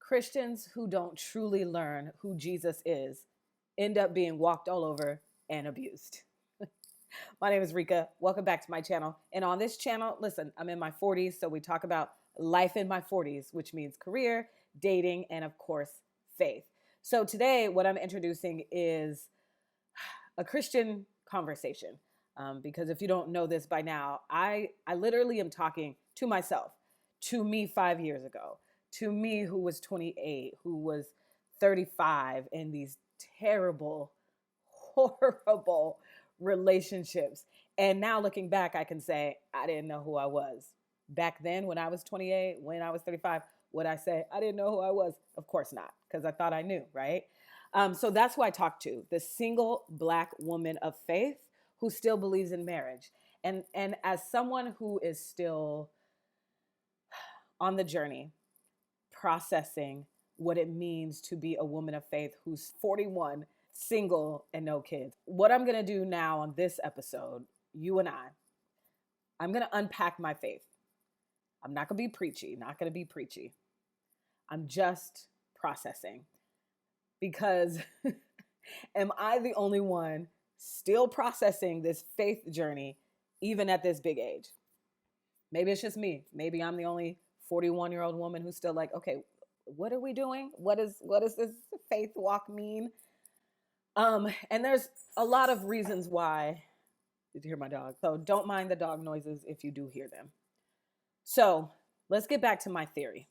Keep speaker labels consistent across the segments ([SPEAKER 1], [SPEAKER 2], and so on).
[SPEAKER 1] Christians who don't truly learn who Jesus is end up being walked all over and abused. My name is Rika. Welcome back to my channel. And on this channel, listen, I'm in my 40s, so we talk about life in my 40s, which means career, dating, and of course, faith. So today, what I'm introducing is a Christian conversation. Because if you don't know this by now, I literally am talking to myself, to me 5 years ago, to me who was 28, who was 35 in these terrible, horrible relationships. And now looking back, I can say, I didn't know who I was. Back then, when I was 28, when I was 35, would I say, I didn't know who I was? Of course not, because I thought I knew, right? So that's who I talked to, the single Black woman of faith who still believes in marriage. And as someone who is still on the journey, processing what it means to be a woman of faith who's 41, single, and no kids. What I'm going to do now on this episode, you and I'm going to unpack my faith. I'm not going to be preachy, I'm just processing. Because am I the only one still processing this faith journey, even at this big age? Maybe it's just me. Maybe I'm the only 41-year-old woman who's still like, okay, what are we doing? What does this faith walk mean? And there's a lot of reasons why. Did you hear my dog? So don't mind the dog noises if you do hear them. So let's get back to my theory.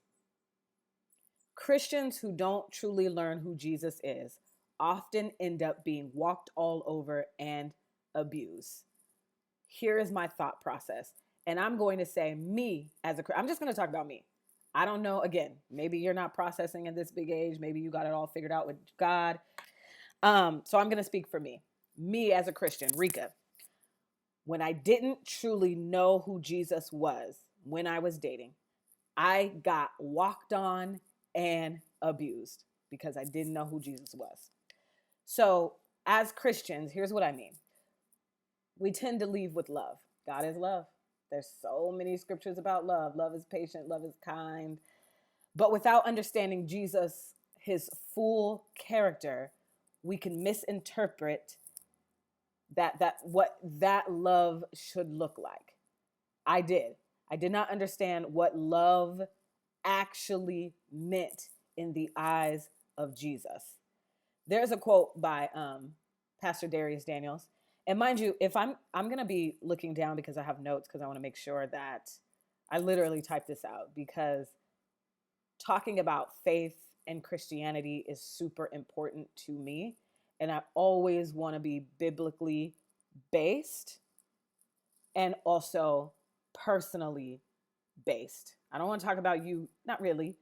[SPEAKER 1] Christians who don't truly learn who Jesus is often end up being walked all over and abused. Here is my thought process. And I'm going to say me as I'm just going to talk about me. I don't know. Again, maybe you're not processing at this big age. Maybe you got it all figured out with God. So I'm going to speak for me. Me as a Christian, Rika. When I didn't truly know who Jesus was when I was dating, I got walked on and abused because I didn't know who Jesus was. So as Christians, here's what I mean. We tend to leave with love. God is love. There's so many scriptures about love. Love is patient, love is kind. But without understanding Jesus, his full character, we can misinterpret what that love should look like. I did not understand what love actually meant in the eyes of Jesus. There's a quote by Pastor Dharius Daniels. And mind you, if I'm going to be looking down because I have notes, because I want to make sure that I literally type this out, because talking about faith and Christianity is super important to me. And I always want to be biblically based and also personally based. I don't want to talk about you, not really.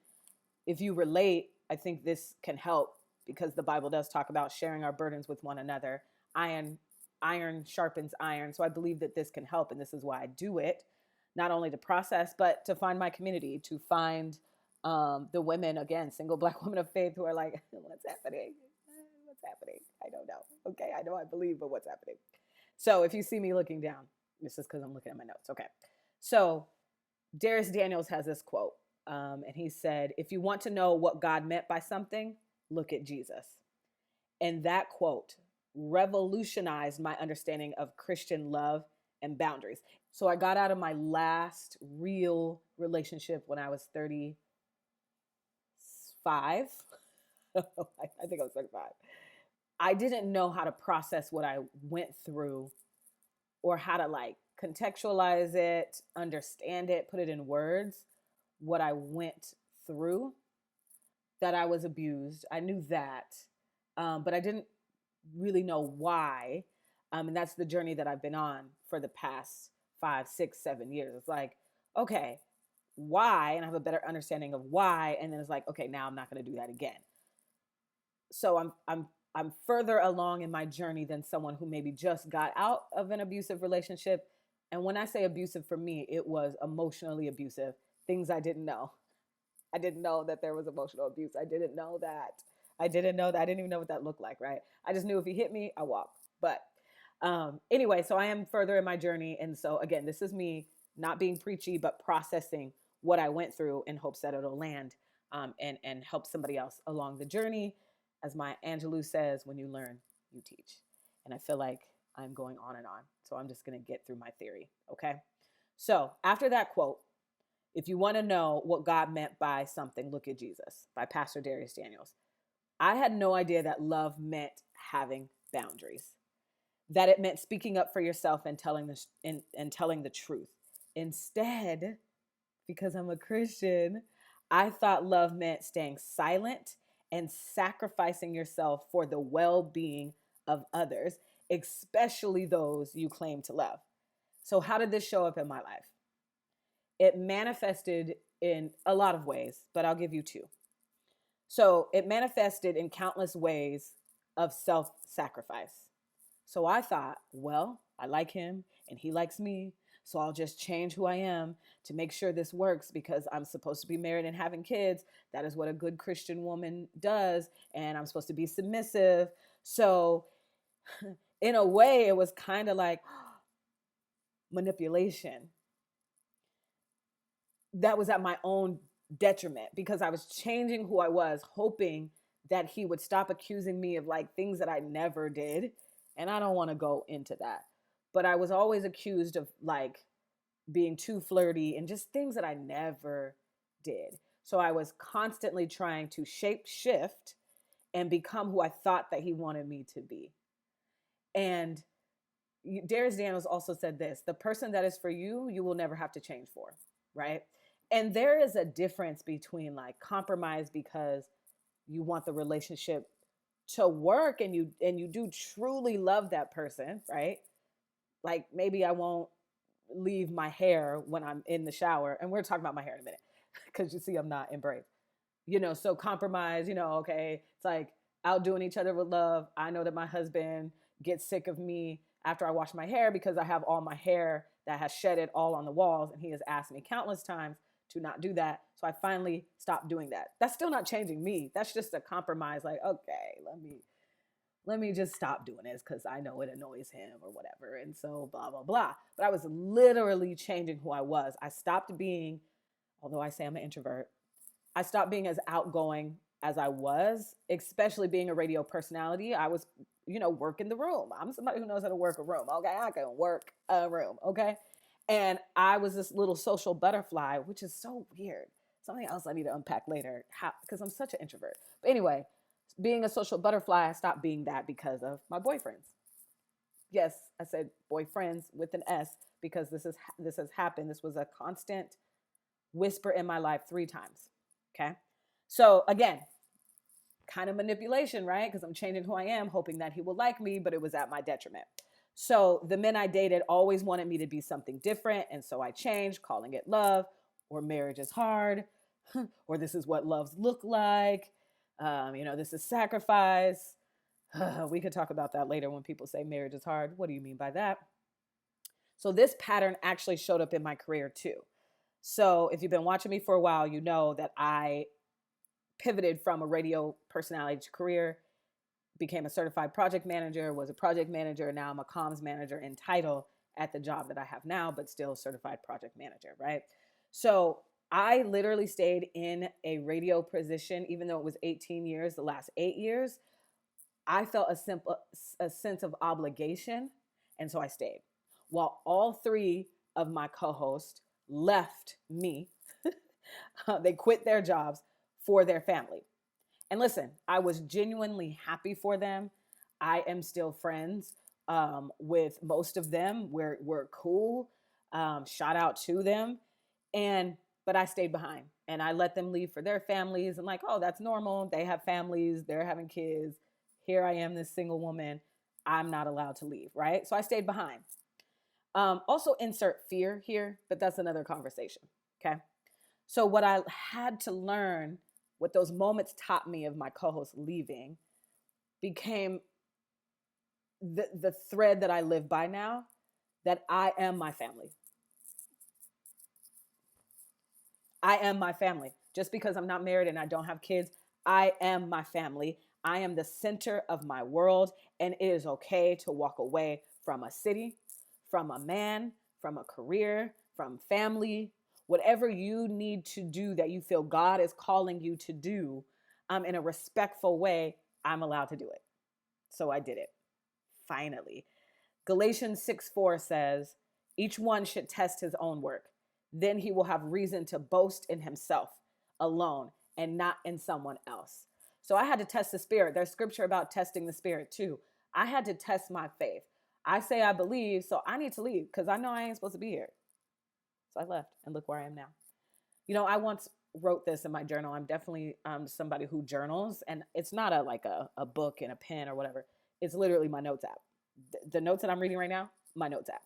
[SPEAKER 1] If you relate, I think this can help, because the Bible does talk about sharing our burdens with one another. Iron sharpens iron. So I believe that this can help. And this is why I do it, not only to process, but to find my community, to find the women, again, single Black women of faith who are like, what's happening? What's happening? I don't know. Okay, I know I believe, but what's happening? So if you see me looking down, this is because I'm looking at my notes. Okay. So Dharius Daniels has this quote, and he said, if you want to know what God meant by something, look at Jesus. And that quote revolutionized my understanding of Christian love and boundaries. So I got out of my last real relationship when I was 35. I think I was 35. I didn't know how to process what I went through, or how to like contextualize it, understand it, put it in words, what I went through, that I was abused. I knew that, but I didn't really know why. And that's the journey that I've been on for the past 5, 6, 7 years. It's like, okay, why? And I have a better understanding of why. And then it's like, okay, now I'm not going to do that again. So I'm further along in my journey than someone who maybe just got out of an abusive relationship. And when I say abusive, for me, it was emotionally abusive. Things I didn't know. I didn't know that there was emotional abuse. I didn't know that. I didn't even know what that looked like, right? I just knew if he hit me, I walked. But anyway, so I am further in my journey. And so again, this is me not being preachy, but processing what I went through in hopes that it'll land and help somebody else along the journey. As Maya Angelou says, when you learn, you teach. And I feel like I'm going on and on. So I'm just going to get through my theory. Okay. So after that quote, if you want to know what God meant by something, look at Jesus by Pastor Darius Daniels. I had no idea that love meant having boundaries, that it meant speaking up for yourself and telling the truth. Instead, because I'm a Christian, I thought love meant staying silent and sacrificing yourself for the well-being of others, especially those you claim to love. So how did this show up in my life? It manifested in a lot of ways, but I'll give you two. So it manifested in countless ways of self-sacrifice. So I thought, well, I like him and he likes me, so I'll just change who I am to make sure this works because I'm supposed to be married and having kids. That is what a good Christian woman does. And I'm supposed to be submissive. So in a way, it was kind of like manipulation. That was at my own detriment because I was changing who I was, hoping that he would stop accusing me of like things that I never did. And I don't want to go into that. But I was always accused of like being too flirty and just things that I never did. So I was constantly trying to shape shift and become who I thought that he wanted me to be. And Darius Daniels also said this: the person that is for you, you will never have to change for, right? And there is a difference between like compromise because you want the relationship to work and you do truly love that person, right? Like maybe I won't leave my hair when I'm in the shower, and we're talking about my hair in a minute because you see I'm not in braids, so compromise, okay, it's like outdoing each other with love. I know that my husband gets sick of me after I wash my hair because I have all my hair that has shedded all on the walls, and he has asked me countless times to not do that. So I finally stopped doing that. That's still not changing me. That's just a compromise. Like, okay, let me just stop doing this because I know it annoys him or whatever. And so blah, blah, blah. But I was literally changing who I was. I stopped being, although I say I'm an introvert, I stopped being as outgoing as I was, especially being a radio personality. I was, working the room. I'm somebody who knows how to work a room. Okay, I can work a room. Okay. And I was this little social butterfly, which is so weird. Something else I need to unpack later, because I'm such an introvert. But anyway, being a social butterfly, I stopped being that because of my boyfriends. Yes, I said boyfriends with an S because this has happened. This was a constant whisper in my life 3 times. Okay. So again, kind of manipulation, right? Because I'm changing who I am, hoping that he will like me, but it was at my detriment. So the men I dated always wanted me to be something different. And so I changed, calling it love, or marriage is hard, or this is what loves look like. This is sacrifice. We could talk about that later when people say marriage is hard. What do you mean by that? So this pattern actually showed up in my career too. So if you've been watching me for a while, you know that I pivoted from a radio personality to career, became a certified project manager, was a project manager. Now I'm a comms manager in title at the job that I have now, but still certified project manager, right? So I literally stayed in a radio position, even though it was 18 years, the last 8 years, I felt a sense of obligation. And so I stayed while all 3 of my co-hosts left me. They quit their jobs for their family. And listen, I was genuinely happy for them. I am still friends with most of them. We're cool. Shout out to them. But I stayed behind and I let them leave for their families. And like, oh, that's normal. They have families. They're having kids. Here I am, this single woman. I'm not allowed to leave, right? So I stayed behind. Also insert fear here, but that's another conversation, okay? So what I had to learn, what those moments taught me of my co-host leaving, became the thread that I live by now, that I am my family. I am my family. Just because I'm not married and I don't have kids, I am my family. I am the center of my world, and it is okay to walk away from a city, from a man, from a career, from family, Whatever you need to do that you feel God is calling you to do, in a respectful way, I'm allowed to do it. So I did it. Finally. Galatians 6:4 says, each one should test his own work. Then he will have reason to boast in himself alone and not in someone else. So I had to test the spirit. There's scripture about testing the spirit too. I had to test my faith. I say I believe, so I need to leave because I know I ain't supposed to be here. So I left and look where I am now. I once wrote this in my journal. I'm definitely somebody who journals, and it's not a book and a pen or whatever. It's literally my notes app. The notes that I'm reading right now, my notes app.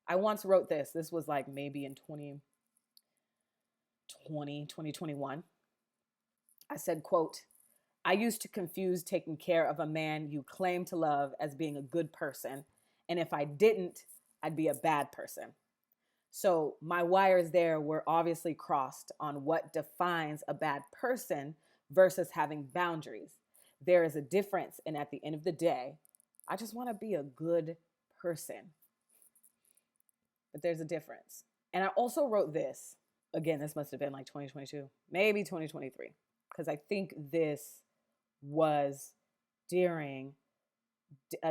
[SPEAKER 1] I once wrote this. This was like maybe in 2021. I said, quote, I used to confuse taking care of a man you claim to love as being a good person. And if I didn't, I'd be a bad person. So my wires there were obviously crossed on what defines a bad person versus having boundaries. There is a difference. And at the end of the day, I just want to be a good person. But there's a difference. And I also wrote this. Again, this must have been like 2022, maybe 2023, because I think this was during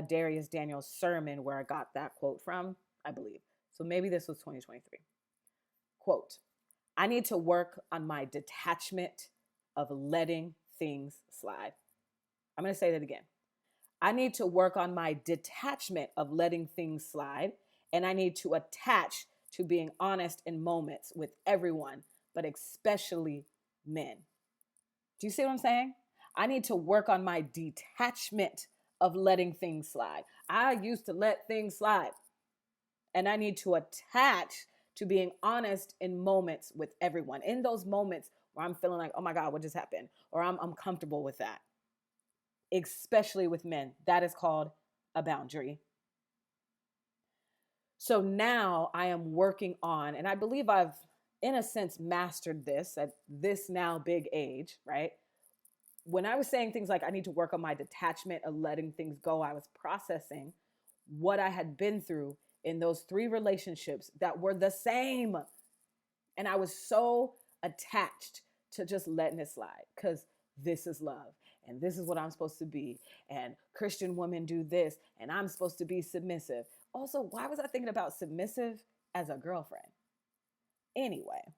[SPEAKER 1] Darius Daniels' sermon where I got that quote from, I believe. So maybe this was 2023. Quote, I need to work on my detachment of letting things slide. I'm going to say that again. I need to work on my detachment of letting things slide, and I need to attach to being honest in moments with everyone, but especially men. Do you see what I'm saying? I need to work on my detachment of letting things slide. I used to let things slide, and I need to attach to being honest in moments with everyone. In those moments where I'm feeling like, oh my God, what just happened? Or I'm comfortable with that. Especially with men. That is called a boundary. So now I am working on, and I believe I've, in a sense, mastered this at this now big age, right? When I was saying things like I need to work on my detachment of letting things go, I was processing what I had been through in those 3 relationships that were the same. And I was so attached to just letting it slide because this is love. And this is what I'm supposed to be. And Christian women do this. And I'm supposed to be submissive. Also, why was I thinking about submissive as a girlfriend? Anyway,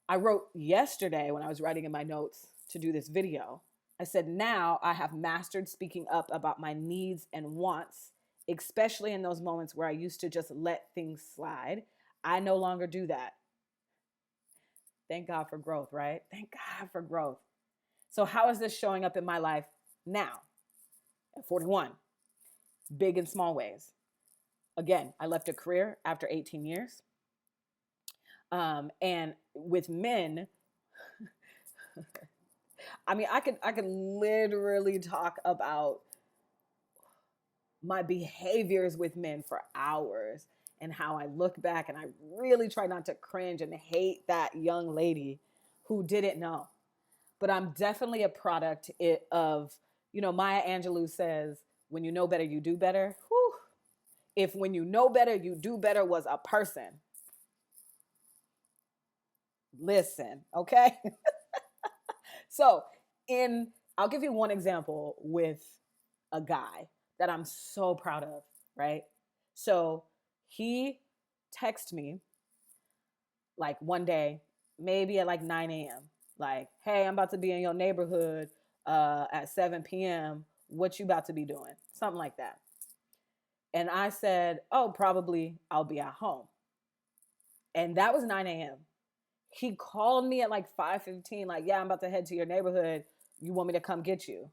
[SPEAKER 1] I wrote yesterday when I was writing in my notes to do this video, I said, now I have mastered speaking up about my needs and wants, especially in those moments where I used to just let things slide. I no longer do that. Thank God for growth, right? Thank God for growth. So how is this showing up in my life now at 41? Big and small ways. Again, I left a career after 18 years. And with men, I mean, I could literally talk about my behaviors with men for hours and how I look back and I really try not to cringe and hate that young lady who didn't know. But I'm definitely a product of, Maya Angelou says, when you know better, you do better. Whew. If when you know better, you do better was a person. Listen, okay? So I'll give you one example with a guy that I'm so proud of, right? So he texted me like one day, maybe at like 9 a.m. Like, hey, I'm about to be in your neighborhood at 7 p.m. What you about to be doing? Something like that. And I said, oh, probably I'll be at home. And that was 9 a.m. He called me at like 5:15, like, yeah, I'm about to head to your neighborhood. You want me to come get you?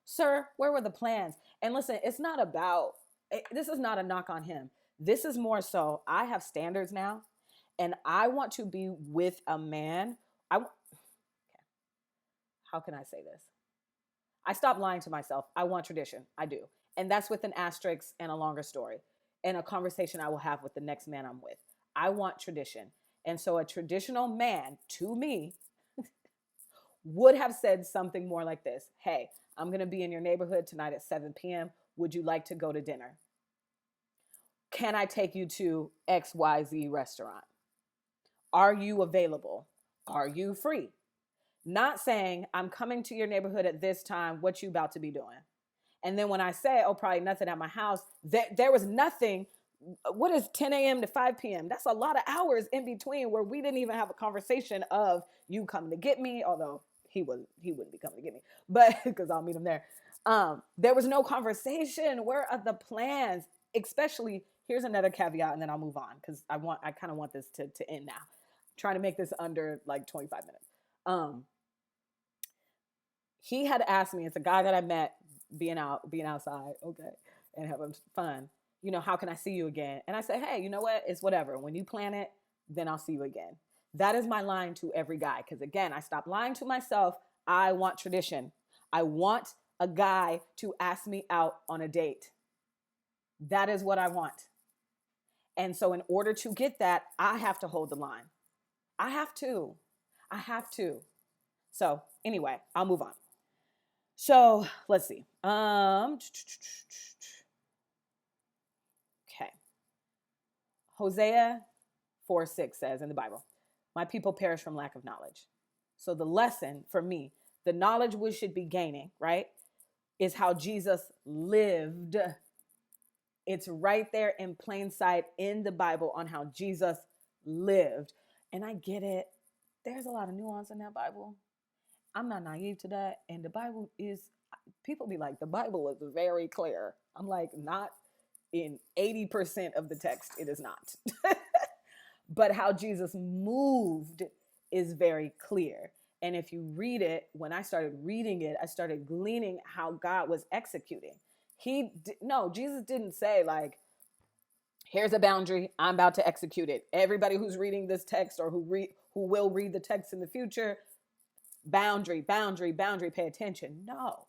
[SPEAKER 1] Sir, where were the plans? And listen, this is not a knock on him. This is more so, I have standards now, and I want to be with a man. How can I say this? I stopped lying to myself. I want tradition. I do. And that's with an asterisk and a longer story and a conversation I will have with the next man I'm with. I want tradition. And so a traditional man to me would have said something more like this. Hey, I'm going to be in your neighborhood tonight at 7 p.m. Would you like to go to dinner? Can I take you to XYZ restaurant? Are you available? Are you free? Not saying, I'm coming to your neighborhood at this time. What you about to be doing? And then when I say, oh, probably nothing at my house, there was nothing. What is 10 a.m. to 5 p.m.? That's a lot of hours in between where we didn't even have a conversation of you coming to get me, although he wouldn't be coming to get me, but because I'll meet him there. There was no conversation. Where are the plans? Especially, here's another caveat, and then I'll move on because I kind of want this to end now. I'm trying to make this under like 25 minutes. He had asked me, it's a guy that I met being outside, okay, and having fun. You know, how can I see you again? And I said, hey, you know what? It's whatever. When you plan it, then I'll see you again. That is my line to every guy. Because again, I stopped lying to myself. I want tradition. I want a guy to ask me out on a date. That is what I want. And so in order to get that, I have to hold the line. I have to. So anyway, I'll move on. So let's see. Okay. Hosea 4:6 says in the Bible, my people perish from lack of knowledge. So the lesson for me, the knowledge we should be gaining, right, is how Jesus lived. It's right there in plain sight in the Bible on how Jesus lived. And I get it. There's a lot of nuance in that Bible. I'm not naive to that. And the Bible is, people be like, the Bible is very clear. I'm like, not in 80% of the text, it is not. But how Jesus moved is very clear. And if you read it, when I started reading it, I started gleaning how God was executing. Jesus didn't say like, here's a boundary, I'm about to execute it. Everybody who's reading this text or who will read the text in the future, boundary, pay attention. No.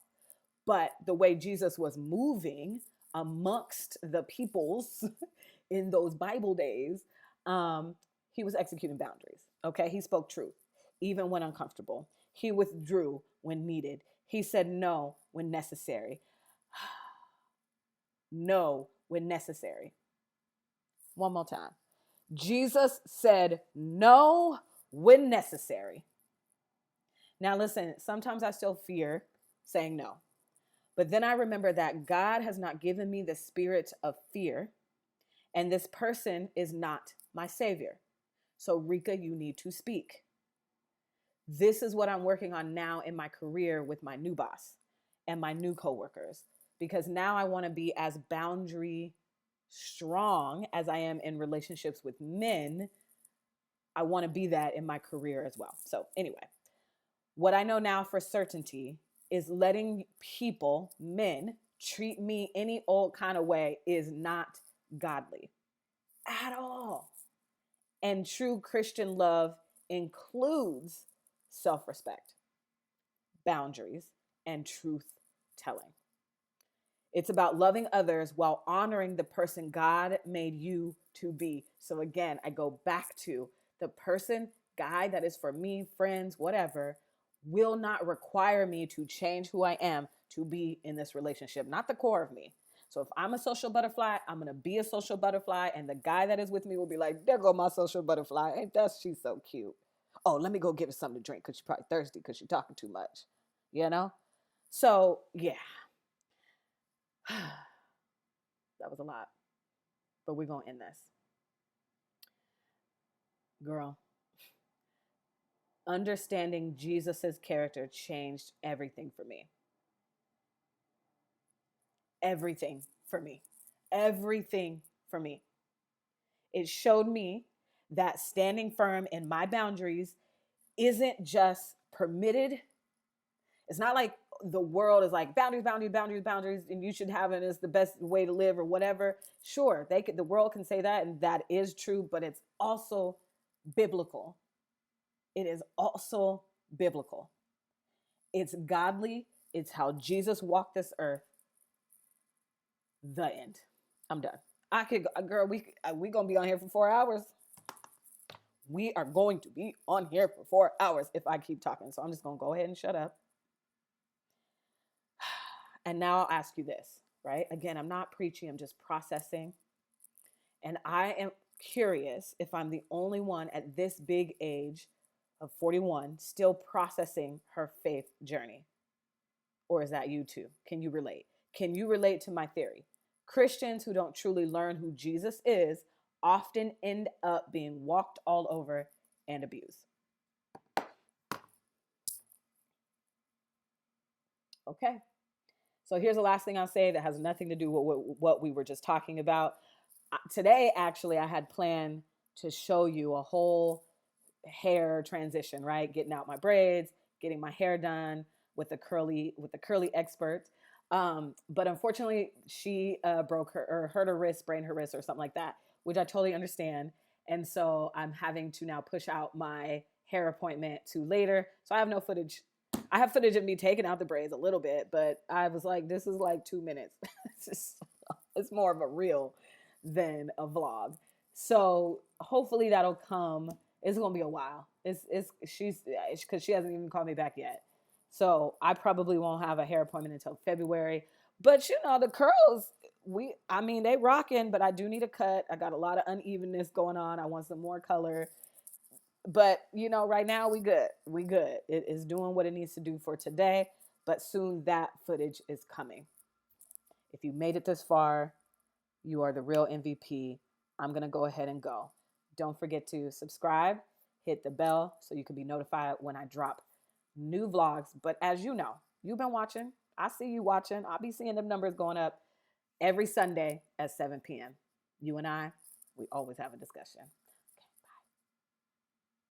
[SPEAKER 1] But the way Jesus was moving amongst the peoples in those Bible days, he was executing boundaries. Okay. He spoke truth, even when uncomfortable. He withdrew when needed. He said no when necessary. No when necessary. One more time. Jesus said no when necessary. Now listen, sometimes I still fear saying no. But then I remember that God has not given me the spirit of fear, and this person is not my savior. So Rika, you need to speak. This is what I'm working on now in my career with my new boss and my new coworkers, because now I want to be as boundary strong as I am in relationships with men. I want to be that in my career as well. So anyway, what I know now for certainty is letting people, men, treat me any old kind of way is not godly at all. And true Christian love includes self-respect, boundaries, and truth telling. It's about loving others while honoring the person God made you to be. So again, I go back to the person, guy that is for me, friends, whatever, will not require me to change who I am to be in this relationship, not the core of me. So if I'm a social butterfly, I'm going to be a social butterfly. And the guy that is with me will be like, there go my social butterfly. Ain't that she's so cute. Oh, let me go give her something to drink because she's probably thirsty because she's talking too much, you know? So yeah, that was a lot, but we're going to end this. Girl, understanding Jesus's character changed everything for me. Everything for me. Everything for me. It showed me that standing firm in my boundaries isn't just permitted. It's not like the world is like boundaries, and you should have it as the best way to live or whatever. Sure, the world can say that, and that is true, but it's also biblical. It is also biblical. It's godly. It's how Jesus walked this earth. The end. I'm done. I could, girl, we gonna be on here for 4 hours. We are going to be on here for 4 hours if I keep talking. So I'm just gonna go ahead and shut up. And now I'll ask you this, right? Again, I'm not preaching, I'm just processing. And I am curious if I'm the only one at this big age of 41 still processing her faith journey. Or is that you too? Can you relate? Can you relate to my theory? Christians who don't truly learn who Jesus is often end up being walked all over and abused. Okay. So here's the last thing I'll say that has nothing to do with what we were just talking about. Today, actually, I had planned to show you a whole hair transition, right? Getting out my braids, getting my hair done with the curly expert. But unfortunately, she broke her or hurt her wrist, sprained her wrist, or something like that, which I totally understand. And so I'm having to now push out my hair appointment to later. So I have no footage. I have footage of me taking out the braids a little bit, but I was like, this is like 2 minutes. It's more of a reel than a vlog. So hopefully that'll come. It's gonna be a while. She's because she hasn't even called me back yet. So I probably won't have a hair appointment until February. But you know, the curls, they rocking, but I do need a cut. I got a lot of unevenness going on. I want some more color. But you know, right now we good. We good. It is doing what it needs to do for today, but soon that footage is coming. If you made it this far, you are the real MVP. I'm going to go ahead and go. Don't forget to subscribe, hit the bell so you can be notified when I drop new vlogs. But as you know, you've been watching. I see you watching. I'll be seeing them numbers going up every Sunday at 7 p.m. You and I, we always have a discussion.